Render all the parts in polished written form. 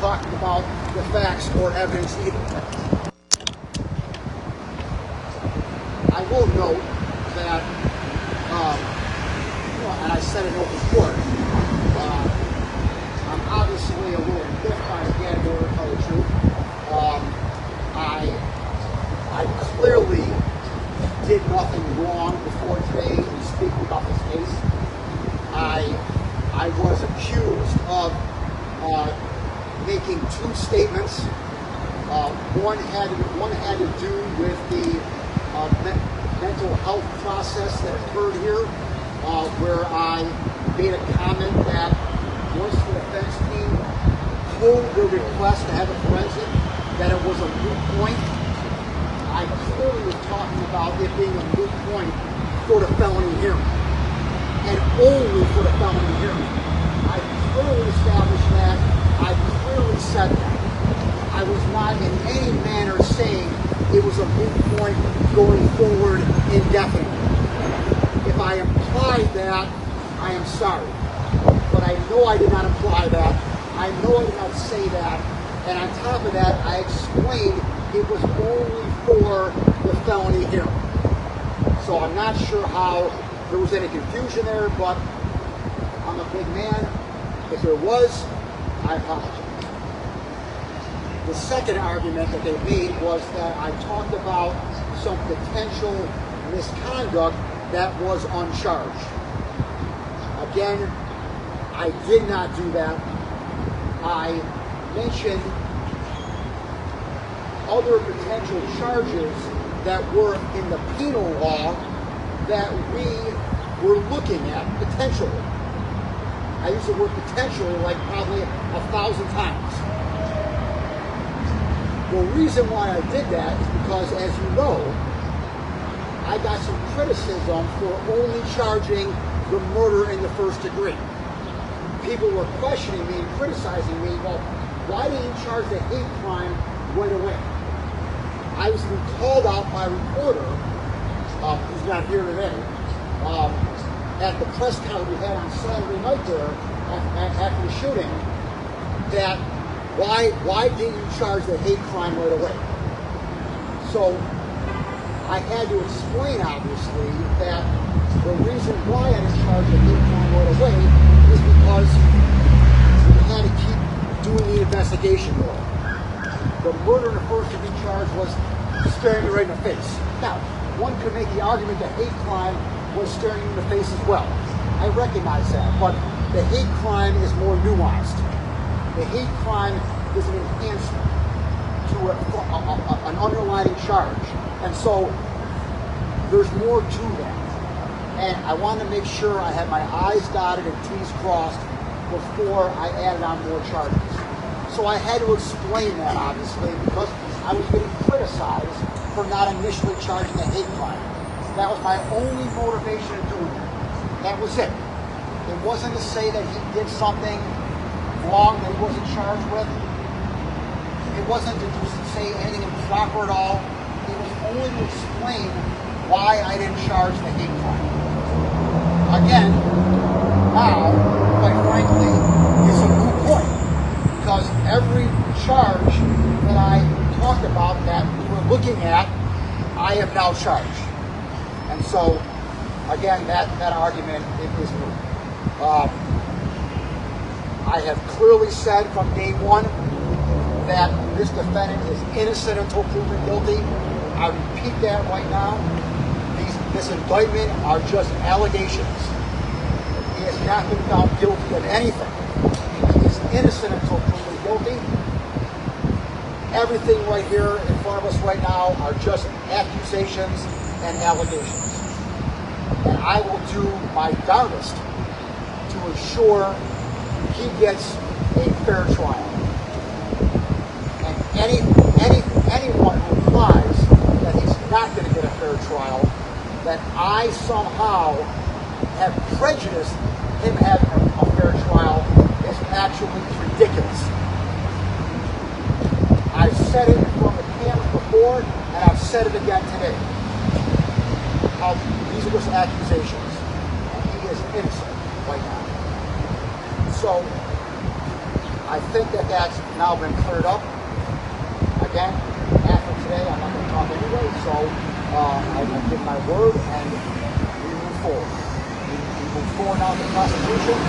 talking about the facts or evidence either. I will note that, and I said it in open court, I'm obviously a little miffed by the category to tell the truth. I clearly did nothing wrong before today in speaking about this case. I was accused of making two statements. One had to do with the mental health process that occurred here, where I made a comment that once the defense team pulled the request to have a forensic, that it was a moot point. I clearly was talking about it being a moot point for the felony hearing, and only for the felony hearing. I clearly established that. I clearly said that. I was not in any manner saying it was a moot point going forward indefinitely. If I implied that, I am sorry. But I know I did not imply that. I know I did not say that. And on top of that, I explained it was only for the felony hearing. So I'm not sure how there was any confusion there, but I'm a big man. If there was, I apologize. The second argument that they made was that I talked about some potential misconduct that was uncharged. Again, I did not do that. I mentioned other potential charges that were in the penal law that we were looking at potentially. I use the word potentially like probably 1,000 times. The reason why I did that is because, as you know, I got some criticism for only charging the murder in the first degree. People were questioning me and criticizing me, well, why didn't you charge the hate crime right away? I was even called out by a reporter, who's not here today, at the press conference we had on Saturday night there after the shooting, that why didn't you charge the hate crime right away? So I had to explain, obviously, that the reason why I didn't charge the hate crime right away is because we had to keep doing the investigation more. The murder in the first degree charge was staring me right in the face. Now, one could make the argument that hate crime was staring you in the face as well. I recognize that, but the hate crime is more nuanced. The hate crime is an enhancement to an underlying charge. And so there's more to that. And I wanted to make sure I had my I's dotted and T's crossed before I added on more charges. So I had to explain that, obviously, because I was getting criticized for not initially charging a hate crime. That was my only motivation in doing it. That was it. It wasn't to say that he did something wrong that he wasn't charged with. It wasn't to say anything improper at all. It was only to explain why I didn't charge the hate crime. Again, now, quite frankly, it's a moot point, because every charge that I talked about that we were looking at, I have now charged. And so, again, that argument is moot. I have clearly said from day one that this defendant is innocent until proven guilty. I repeat that right now. This indictment are just allegations. He has not been found guilty of anything. He is innocent until proven guilty. Everything right here in front of us right now are just accusations and allegations. And I will do my darndest to ensure he gets a fair trial. And anyone who implies that he's not going to get a fair trial, that I somehow have prejudiced him having a fair trial, is actually ridiculous. I've said it in front of the cameras before, and I've said it again today. These are just accusations, and he is innocent right now. So, I think that that's now been cleared up. Again, after today, I'm not going to talk anyway, so I give my word and we move forward. We move forward now with the prosecution.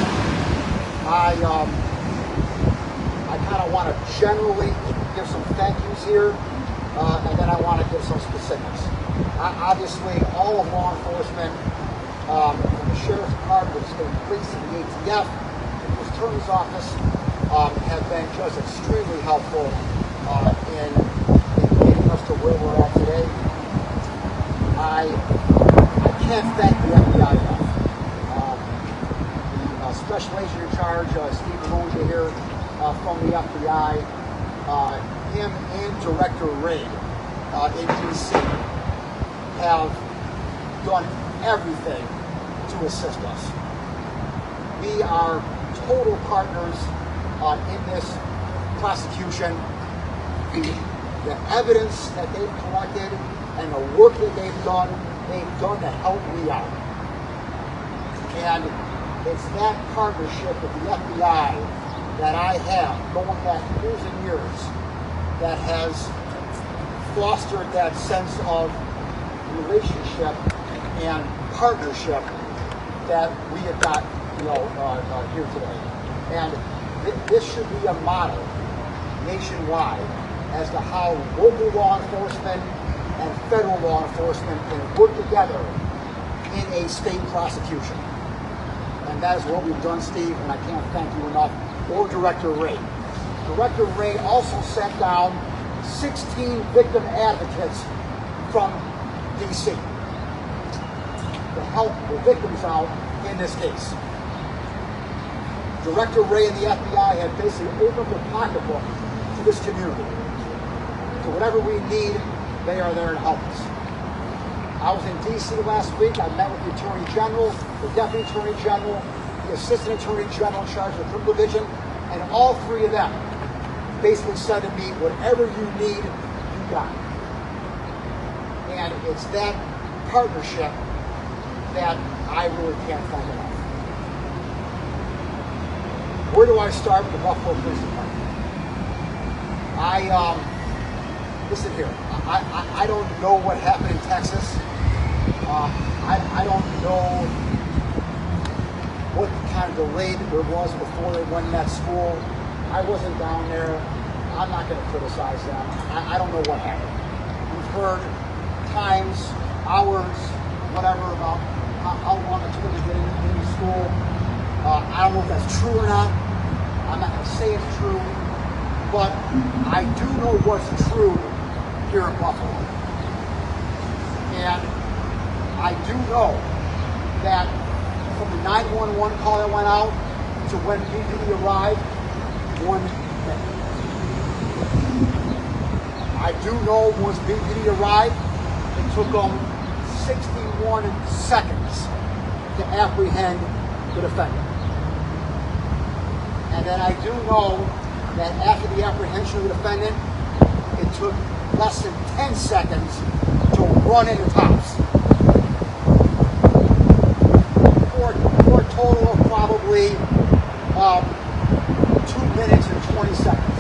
I kind of want to generally give some thank yous here, and then I want to give some specifics. Obviously, all of law enforcement, from the Sheriff's Department, the State Police, and the ATF, and the Attorney's Office, have been just extremely helpful in getting us to where we're at today. I can't thank the FBI enough. The Special Agent in charge, Steve Maloney here from the FBI, him and Director Ray in D.C. have done everything to assist us. We are total partners in this prosecution. The evidence that they've collected and the work that they've done to help me out. And it's that partnership with the FBI that I have going back years and years that has fostered that sense of relationship and partnership that we have got, here today. And this should be a model nationwide as to how local law enforcement and federal law enforcement can work together in a state prosecution. And that is what we've done, Steve, and I can't thank you enough, or Director Ray. Director Ray also sent down 16 victim advocates from D.C. to help the victims out in this case. Director Ray and the FBI have basically opened their pocketbook to this community. So whatever we need, they are there to help us. I was in D.C. last week. I met with the Attorney General, the Deputy Attorney General, the Assistant Attorney General in charge of the Criminal Division, and all three of them basically said to me, whatever you need, you got it. And it's that partnership that I really can't thank enough. Where do I start with the Buffalo Police Department? Listen here, I don't know what happened in Texas. I don't know what kind of delay there was before they went in that school. I wasn't down there. I'm not going to criticize them. I don't know what happened. We've heard times, hours, whatever, about how long it took to get into school. I don't know if that's true or not. I'm not going to say it's true. But I do know what's true here in Buffalo. And I do know that from the 911 call that went out to when BPD arrived, 1 minute. I do know once BPD arrived, it took them 61 seconds to apprehend the defendant. And then I do know that after the apprehension of the defendant, it took less than 10 seconds to run into Tops. For a total of probably 2 minutes and 20 seconds.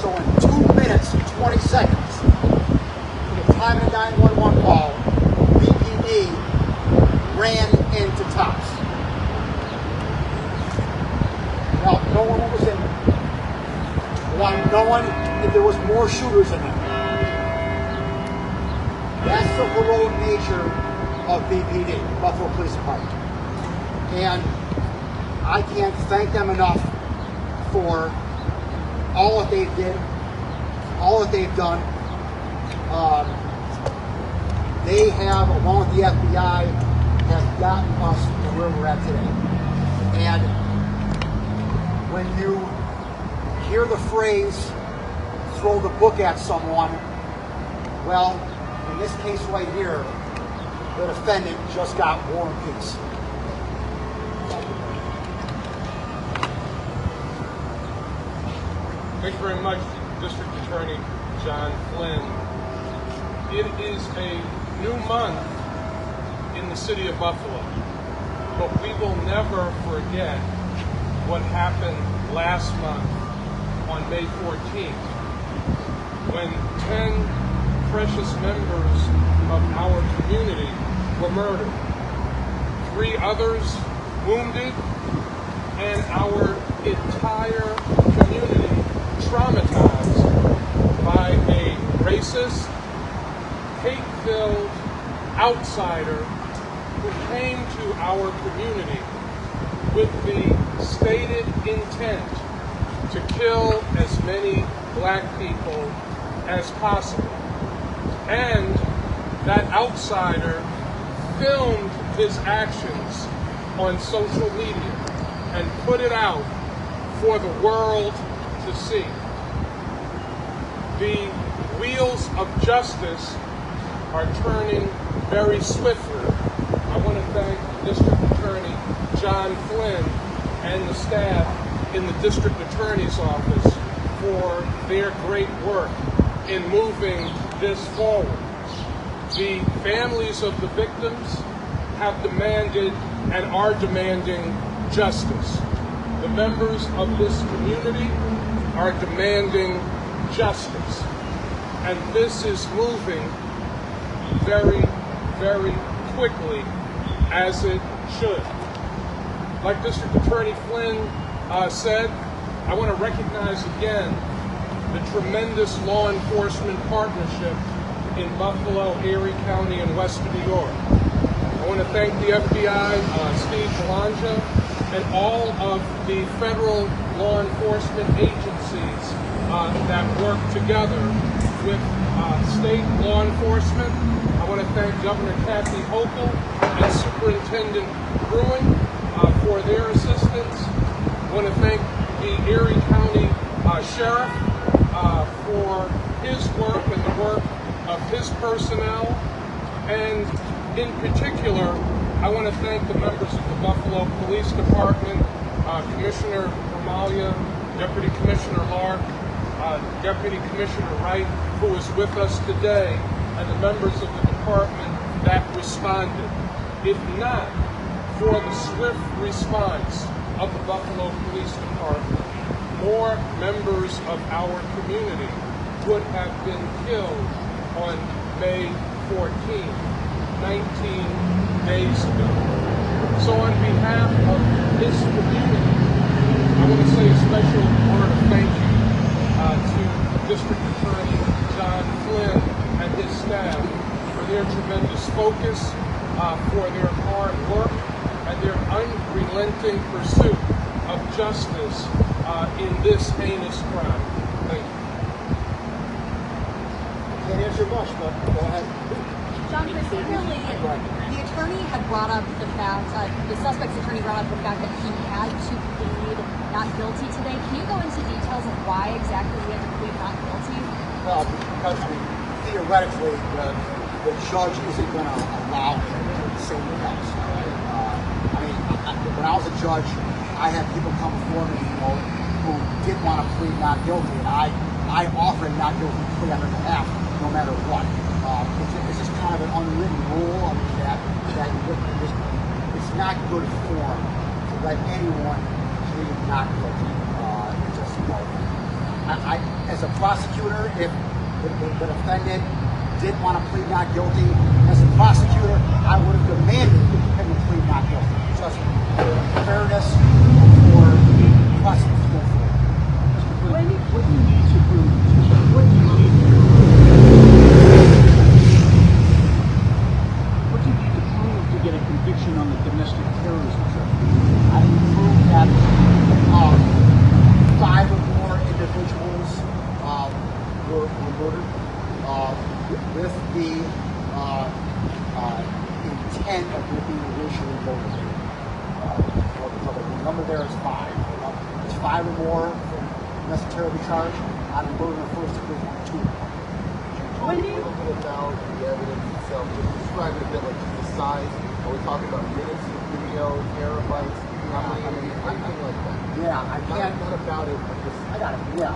So in 2 minutes and 20 seconds, from the time of the 911 call, BPD ran into Tops. Now, no one was in there. Without knowing if there was more shooters in there. That's the heroic nature of BPD, Buffalo Police Department. And I can't thank them enough for all that they did, all that they've done. They have, along with the FBI, have gotten us to where we're at today. And when you hear the phrase, throw the book at someone, well, in this case right here, the defendant just got war and peace. Thank you very much, District Attorney John Flynn. It is a new month in the city of Buffalo, but we will never forget what happened last month on May 14th, when 10 precious members of our community were murdered, 3 others wounded, and our entire community traumatized by a racist, hate-filled outsider who came to our community with the stated intent to kill as many black people as possible. And that outsider filmed his actions on social media and put it out for the world to see. The wheels of justice are turning very swiftly. I want to thank District Attorney John Flynn and the staff in the District Attorney's office for their great work in moving this forward. The families of the victims have demanded and are demanding justice. The members of this community are demanding justice. And this is moving very, very quickly, as it should. Like District Attorney Flynn said, I want to recognize again the tremendous law enforcement partnership in Buffalo, Erie County, and Western New York. I want to thank the FBI, Steve Belongia, and all of the federal law enforcement agencies that work together with state law enforcement. I want to thank Governor Kathy Hochul and Superintendent Bruin for their assistance. I want to thank the Erie County Sheriff for his work and the work of his personnel. And in particular, I want to thank the members of the Buffalo Police Department, Commissioner Romalia, Deputy Commissioner Lark, Deputy Commissioner Wright, who is with us today, and the members of the department that responded. If not for the swift response of the Buffalo Police Department, more members of our community would have been killed on May 14th, 19 days ago. So on behalf of this community, I want to say a special word of thank you to District Attorney John Flynn and his staff for their tremendous focus, for their hard work, and their unrelenting pursuit of justice in this heinous crime. Thank you. I can't answer much, but go ahead. John, procedurally, the attorney had brought up the fact, the suspect's attorney brought up the fact that he had to plead not guilty today. Can you go into details of why exactly he had to plead not guilty? Well, because theoretically, the judge isn't going to allow him to say anything else. I mean, when I was a judge, I had people come before me, who did want to plead not guilty, and I offered not guilty plea on their behalf, no matter what. It's just kind of an unwritten rule. I mean, that it's not good form to let anyone plead not guilty. As a prosecutor, if the defendant did want to plead not guilty, as a prosecutor, I would have demanded him to plead not guilty, just for fairness, for prosecutors going forward. What do you need to prove? What do you need to prove? What do you need to prove to get a conviction on the domestic terrorism charge? I can prove that 5 or more individuals were murdered with the intent of being racially motivated. The number there is 5. It's 5 or more domestic terrorism charge on a murder in the first degree on 2. When do you look about the evidence itself? Just describe it a bit, like the size. Are we talking about minutes of video, terabytes, anything like that? Yeah, I can't. Not about it, but just. I got it. Yeah.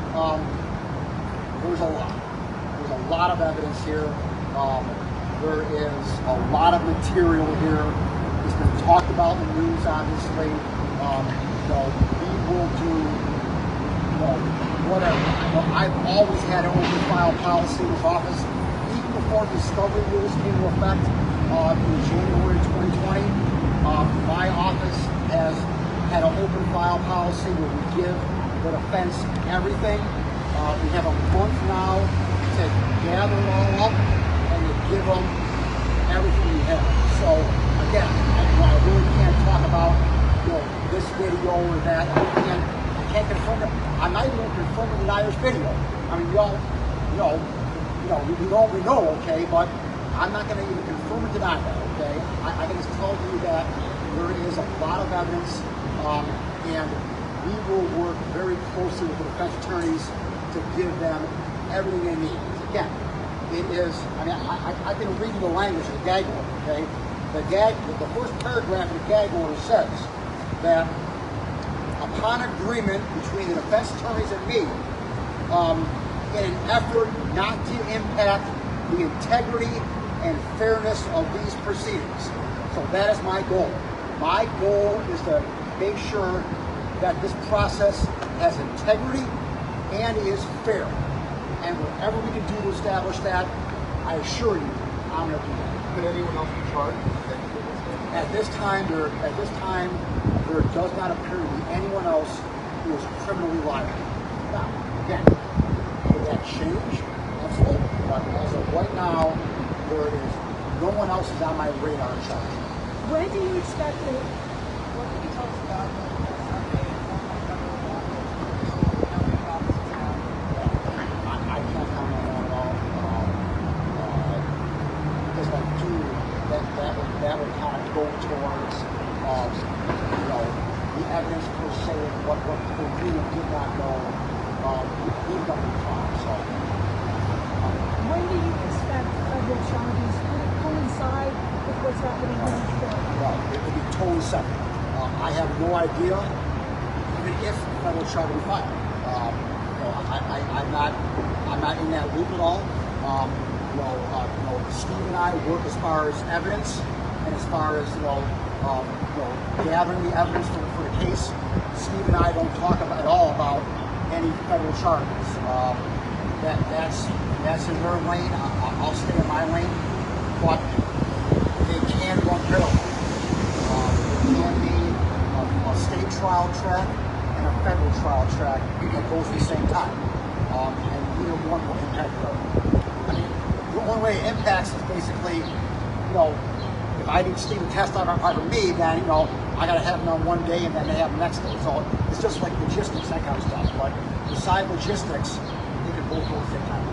There's a lot. There's a lot of evidence here. There is a lot of material here. It's been talked about in the news, obviously. The will do, whatever. I've always had an open file policy in this office. Even before discovery rules came into effect in January 2020, my office has had an open file policy where we give the defense everything. We have a month now to gather it all up and to give them everything we have. So again, I really can't talk about this video or that. I can't confirm it. I'm not even going to confirm or deny this video. I mean, we know, okay, but I'm not going to even confirm or deny that, okay? I can just tell you that there is a lot of evidence, and we will work very closely with the defense attorneys to give them everything they need. Again, it is, I mean, I've been reading the language of the gag order, okay? The first paragraph of the gag order says that upon agreement between the defense attorneys and me, in an effort not to impact the integrity and fairness of these proceedings. So that is my goal. My goal is to make sure that this process has integrity and is fair. And whatever we can do to establish that, I assure you, I'm going to do that. Could anyone else be charged? At this time, there does not appear to be anyone else who is criminally liable. Now, again, could that change? Absolutely. But as of right now, there is no one else is on my radar charge. When do you expect to? What can you tell us about the survey and I can't comment on it all. Because I do, that would kind of go towards, the evidence per se of what people really did not know, even up to the time. So, when do you expect federal charges to coincide with what's happening in the court? well, it would be totally separate. I have no idea even if federal charge will be filed. I'm not in that loop at all. Steve and I work as far as evidence and as far as gathering the evidence for the case. Steve and I don't talk at all about any federal charges. That's in their lane. I'll stay in my lane, but they can run parallel. There can be a state trial track and a federal trial track that goes at the same time, and either one will impact the other. I mean, the only way it impacts is basically, if I need Steve to test on me, then I got to have them on one day and then they have them next day. So it's just like logistics, that kind of stuff. But beside logistics, they can both go at the same time.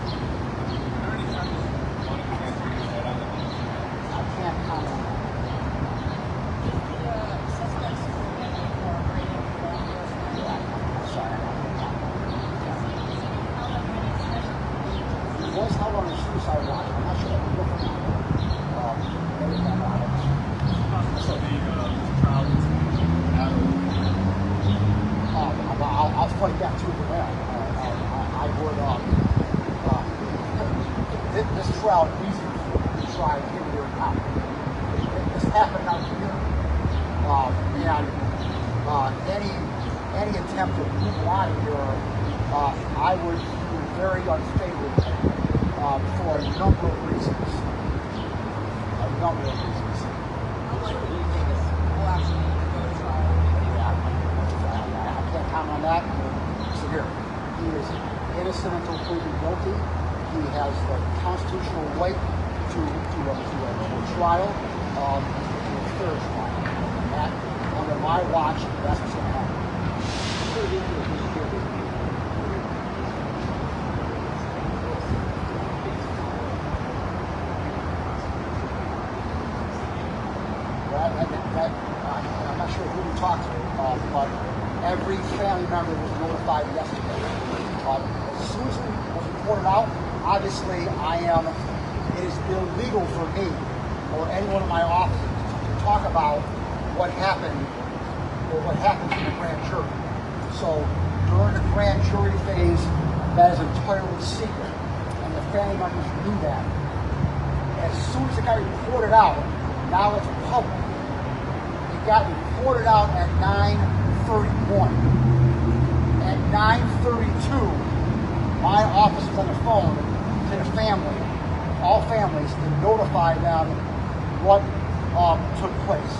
I can't comment on that. It was held on a suicide watch. I'm not sure. I'll fight that tooth and nail. I would. This trial is easier to try and get your account. This happened out here, and any attempt to move out of here, I would be very unfavorable for a number of reasons. I can't comment on that. So here, he is innocent until proven guilty. He has the constitutional right to a trial, to a fair trial. And under my watch, that's what's going to happen. I'm not sure who we talked to, but every family member was notified yesterday. As soon as it was reported out, obviously it is illegal for me or anyone in my office to talk about what happened or what happens in the grand jury. So during the grand jury phase, that is entirely secret, and the family members knew that. As soon as it got reported out, now it's public. It got reported out at 9:31. 9:32, my office was on the phone to the family, all families, to notify them what took place.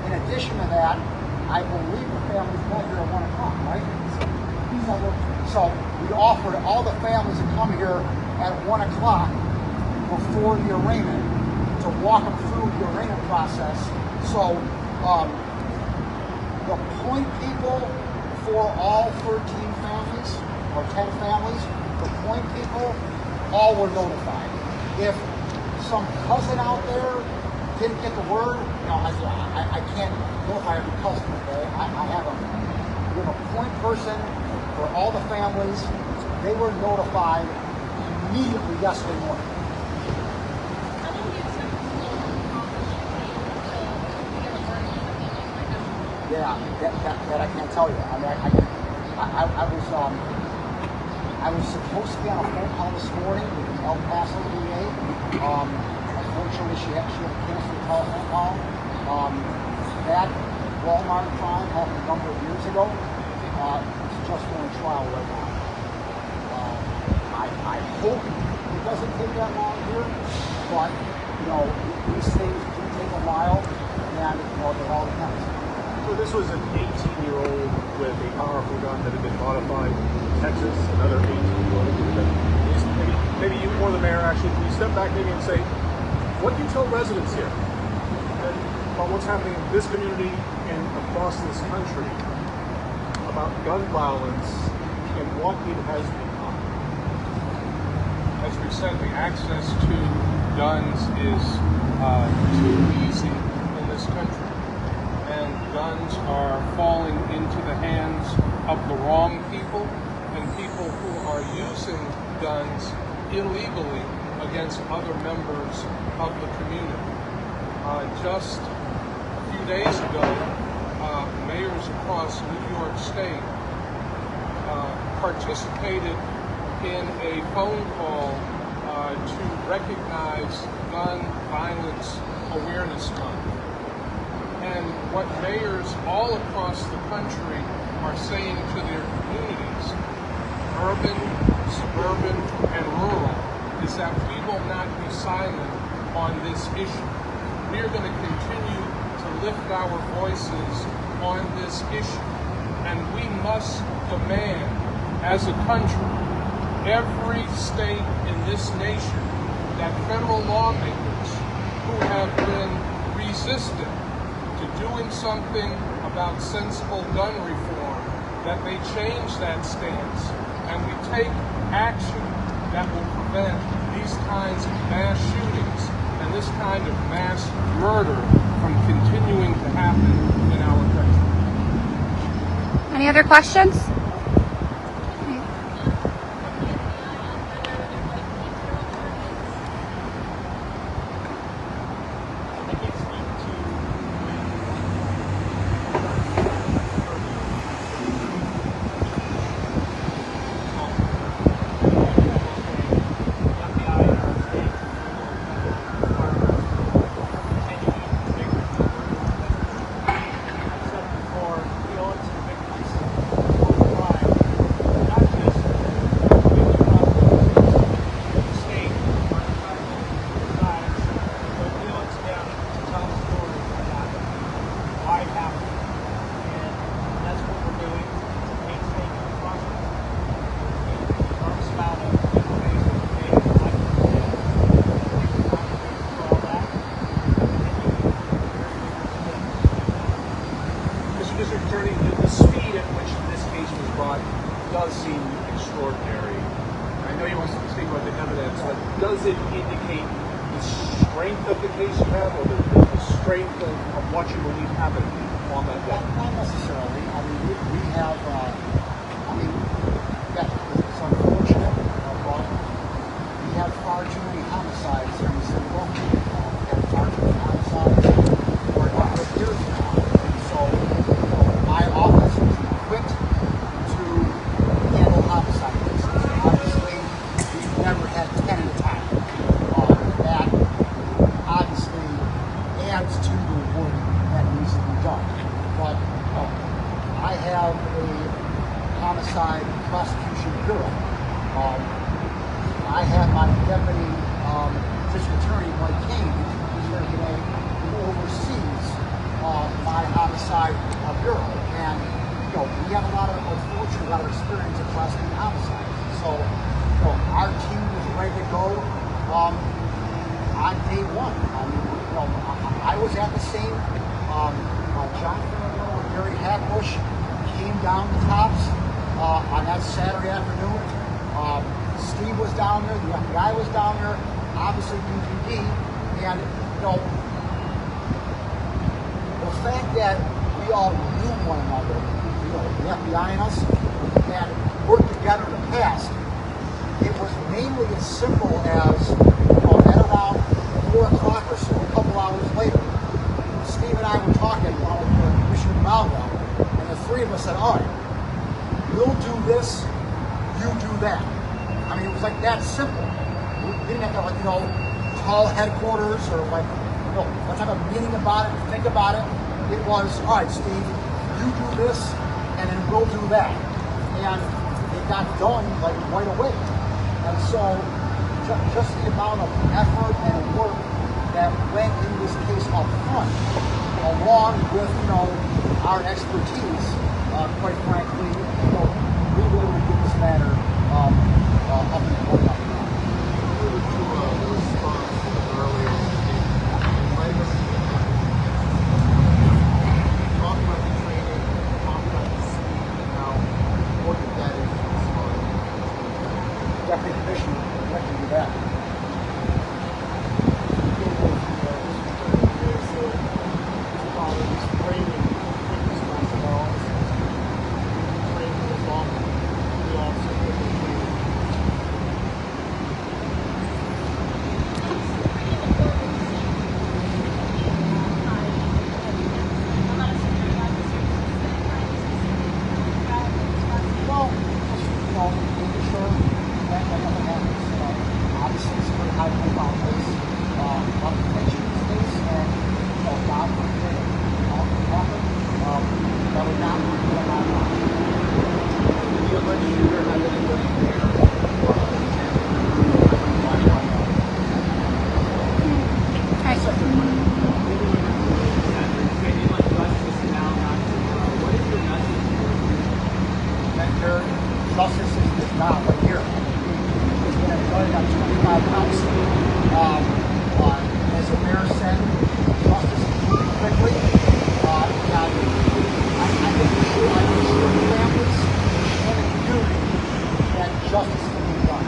In addition to that, I believe the families got here at 1 o'clock, right? So we offered all the families to come here at 1 o'clock before the arraignment to walk them through the arraignment process. So the point people for all 13 families or 10 families, the point people all were notified. If some cousin out there didn't get the word, I can't notify every cousin, okay? I have a point person for all the families. They were notified immediately yesterday morning. Yeah, that I can't tell you. I mean, I was supposed to be on a phone call this morning with the El Paso DA. Unfortunately, she had to cancel the telephone call. That Walmart crime happened a number of years ago. It's just going to trial right now. I hope it doesn't take that long here, but these things do take a while, and it all depends. So this was an 18-year-old with a powerful gun that had been modified in Texas, another 18-year-old. Maybe you or the mayor actually, can you step back maybe and say, what do you tell residents here about what's happening in this community and across this country about gun violence and what it has become? As we said, the access to guns is too easy in this country. And guns are falling into the hands of the wrong people and people who are using guns illegally against other members of the community. Just a few days ago, mayors across New York State participated in a phone call to recognize Gun Violence Awareness Month. And what mayors all across the country are saying to their communities, urban, suburban, and rural, is that we will not be silent on this issue. We are going to continue to lift our voices on this issue. And we must demand, as a country, every state in this nation, that federal lawmakers who have been resistant to doing something about sensible gun reform, that they change that stance and we take action that will prevent these kinds of mass shootings and this kind of mass murder from continuing to happen in our country. Any other questions? District Attorney, the speed at which this case was brought does seem extraordinary. I know you want to speak about the evidence, but does it indicate the strength of the case you have, or the strength of what you believe happened on that day? Not necessarily. I mean, we have, it's unfortunate, but we have far too many homicides here in the city of Oakland. We have far too many homicides for a number of years now. And so, my office is equipped to handle homicide cases. Obviously, we've never had 10 at a time. That obviously adds to the work that needs to be done. But I have a bureau. I had my deputy district attorney, Mike Kane, who's here today, who oversees my homicide bureau. And we have unfortunately, a lot of experience in prosecuting homicides. So our team was ready to go on day one. I was at the scene. John and Gary Hackbush came down the tops on that Saturday afternoon. Steve was down there, the FBI was down there, obviously BPD, and the fact that we all knew one another, the FBI and us, and worked together in the past, it was mainly as simple as, at around 4 o'clock or so, a couple hours later, Steve and I were talking while we were Commissioner Malvo, and the three of us said, all right, we'll do this, you do that. I mean, it was like that simple. We didn't have to, call headquarters or let's have a meeting about it, think about it. It was, all right, Steve, you do this, and then we'll do that. And it got done right away. And so just the amount of effort and work that went into this case up front, along with our expertise, quite frankly, we were able to get this matter up and running. Deputy Commissioner, I can do that. Justice is not right here. It's been enjoyed on 25 counts. As the mayor said, justice is moving quickly. And I can assure the families and the community that justice is being done.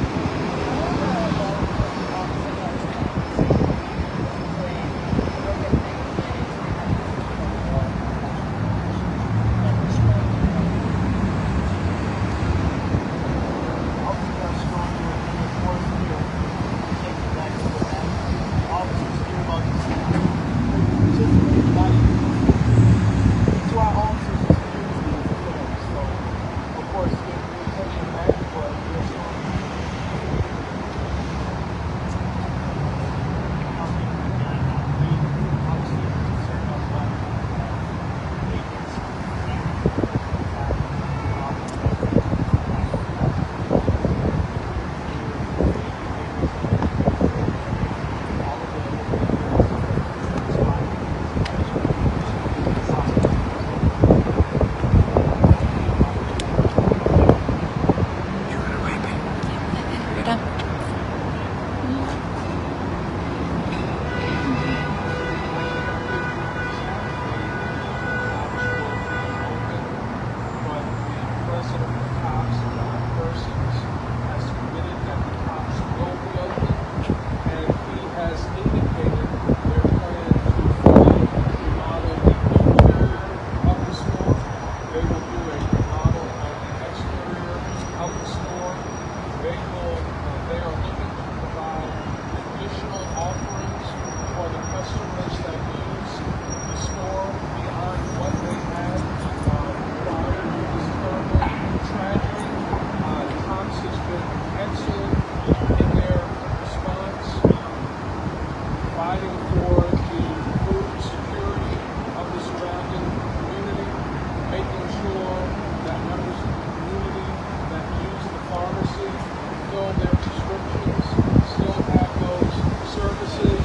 fulfill their prescriptions, still have those services,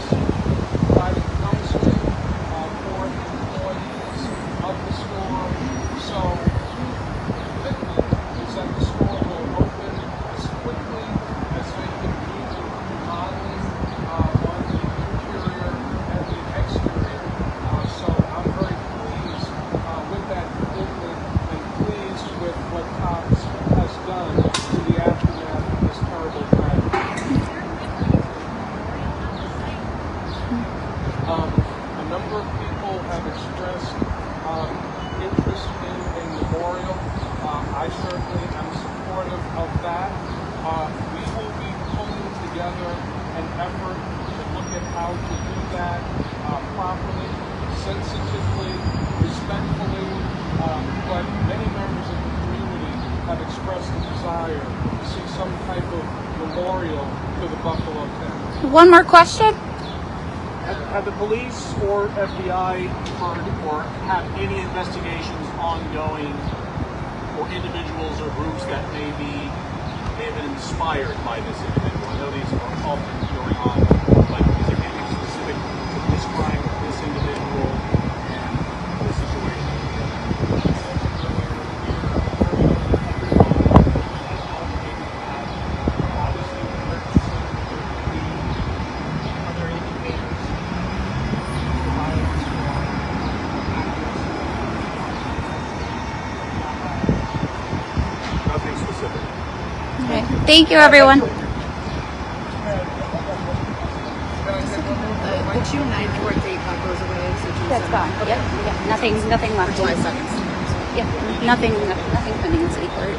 providing counseling for the employees of the store. So the commitment is that the store will open as quickly as they can do the remodeling on the interior and the exterior. So I'm very pleased with that commitment and pleased with what Cox has done to the aftermath of this terrible tragedy. A number of people have expressed interest in a memorial. I certainly am supportive of that. We will be pulling together an effort to look at how to do that properly, sensitively, respectfully, but many members of the community have expressed a desire to see some type of memorial to the Buffalo 10. One more question. Have the police or FBI heard or have any investigations ongoing for individuals or groups that may have been inspired by this individual? I know these are often going on, but is there anything specific to this crime, this individual, and this situation? Nothing specific. Okay. Thank you, everyone. The June 9th court date goes away, so June That's 7th. gone. Yep. Nothing left. July 2nd. Yep. Nothing pending in city court.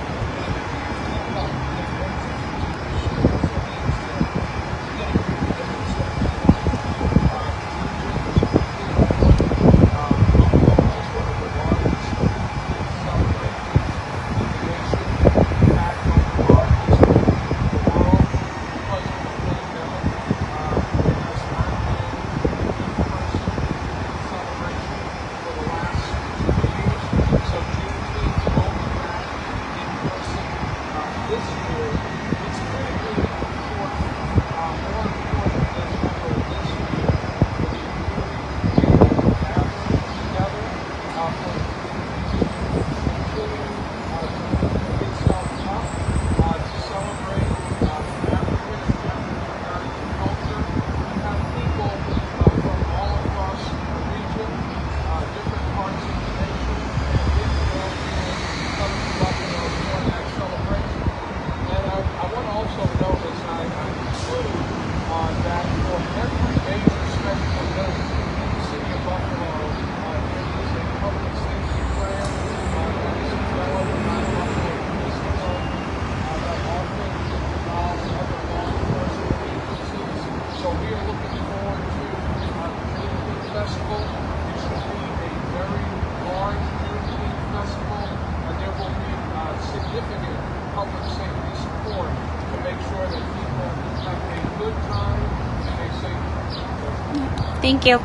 Public safety support to make sure that people have a good time and a safe time. Thank you.